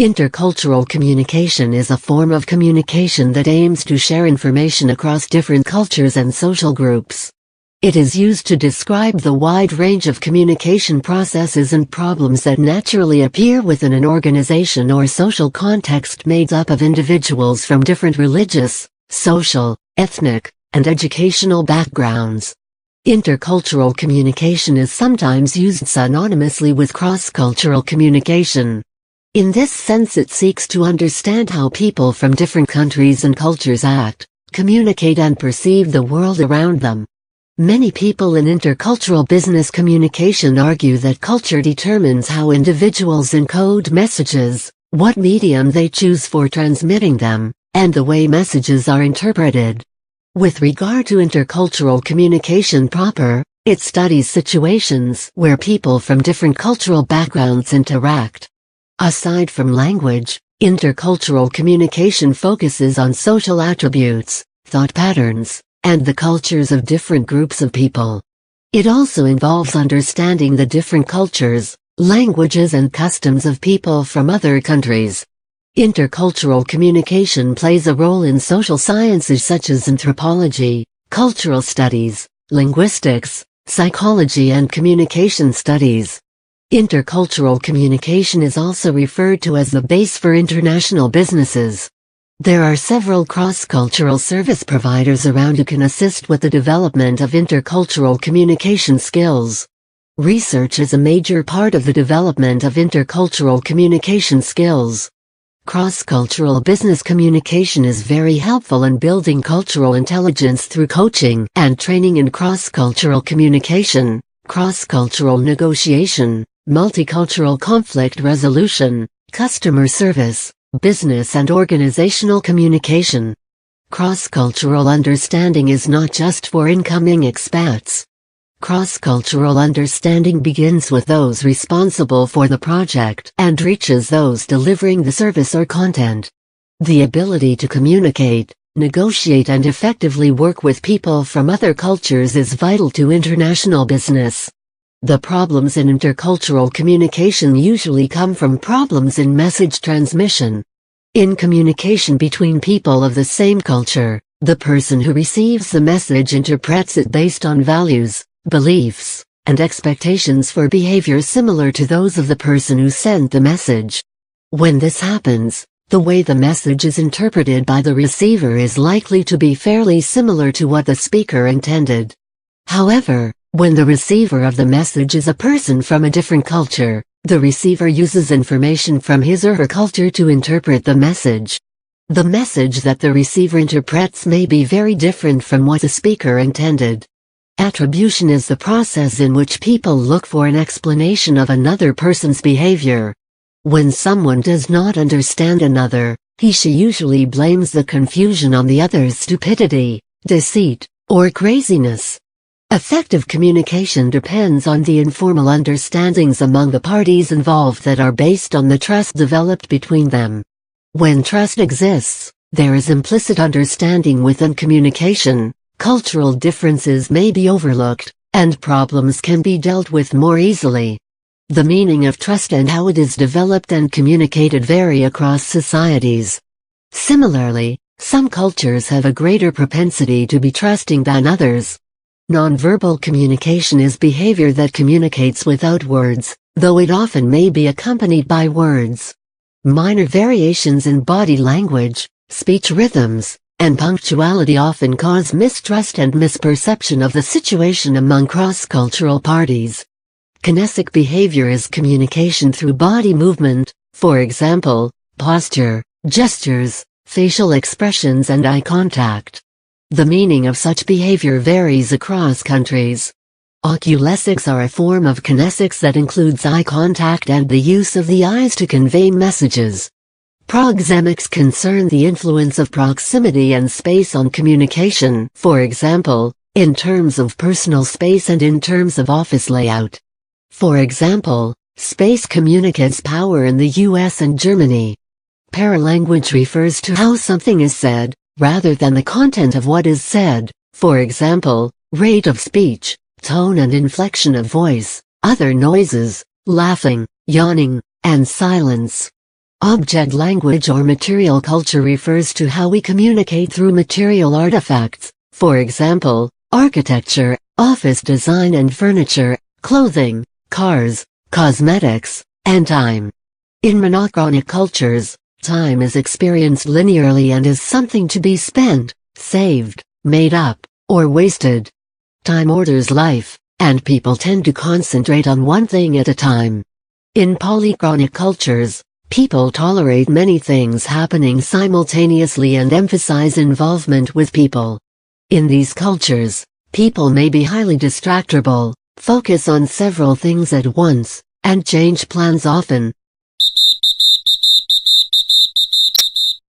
Intercultural communication is a form of communication that aims to share information across different cultures and social groups. It is used to describe the wide range of communication processes and problems that naturally appear within an organization or social context made up of individuals from different religious, social, ethnic, and educational backgrounds. Intercultural communication is sometimes used synonymously with cross-cultural communication. In this sense, it seeks to understand how people from different countries and cultures act, communicate and perceive the world around them. Many people in intercultural business communication argue that culture determines how individuals encode messages, what medium they choose for transmitting them, and the way messages are interpreted. With regard to intercultural communication proper, it studies situations where people from different cultural backgrounds interact. Aside from language, intercultural communication focuses on social attributes, thought patterns, and the cultures of different groups of people. It also involves understanding the different cultures, languages and customs of people from other countries. Intercultural communication plays a role in social sciences such as anthropology, cultural studies, linguistics, psychology and communication studies. Intercultural communication is also referred to as the base for international businesses. There are several cross-cultural service providers around who can assist with the development of intercultural communication skills. Research is a major part of the development of intercultural communication skills. Cross-cultural business communication is very helpful in building cultural intelligence through coaching and training in cross-cultural communication, cross-cultural negotiation, multicultural conflict resolution, customer service, business and organizational communication. Cross-cultural understanding is not just for incoming expats. Cross-cultural understanding begins with those responsible for the project and reaches those delivering the service or content. The ability to communicate, negotiate and effectively work with people from other cultures is vital to international business. The problems in intercultural communication usually come from problems in message transmission. In communication between people of the same culture, the person who receives the message interprets it based on values, beliefs, and expectations for behavior similar to those of the person who sent the message. When this happens, the way the message is interpreted by the receiver is likely to be fairly similar to what the speaker intended. However, when the receiver of the message is a person from a different culture, the receiver uses information from his or her culture to interpret the message. The message that the receiver interprets may be very different from what the speaker intended. Attribution is the process in which people look for an explanation of another person's behavior. When someone does not understand another, he/she usually blames the confusion on the other's stupidity, deceit, or craziness. Effective communication depends on the informal understandings among the parties involved that are based on the trust developed between them. When trust exists, there is implicit understanding within communication, cultural differences may be overlooked, and problems can be dealt with more easily. The meaning of trust and how it is developed and communicated vary across societies. Similarly, some cultures have a greater propensity to be trusting than others. Nonverbal communication is behavior that communicates without words, though it often may be accompanied by words. Minor variations in body language, speech rhythms, and punctuality often cause mistrust and misperception of the situation among cross-cultural parties. Kinesic behavior is communication through body movement, for example, posture, gestures, facial expressions and eye contact. The meaning of such behavior varies across countries. Oculesics are a form of kinesics that includes eye contact and the use of the eyes to convey messages. Proxemics concern the influence of proximity and space on communication, for example, in terms of personal space and in terms of office layout. For example, space communicates power in the US and Germany. Paralanguage refers to how something is said, rather than the content of what is said, for example, rate of speech, tone and inflection of voice, other noises, laughing, yawning, and silence. Object language or material culture refers to how we communicate through material artifacts, for example, architecture, office design and furniture, clothing, cars, cosmetics, and time. In monochronic cultures, time is experienced linearly and is something to be spent, saved, made up, or wasted. Time orders life, and people tend to concentrate on one thing at a time. In polychronic cultures, people tolerate many things happening simultaneously and emphasize involvement with people. In these cultures, people may be highly distractible, focus on several things at once, and change plans often,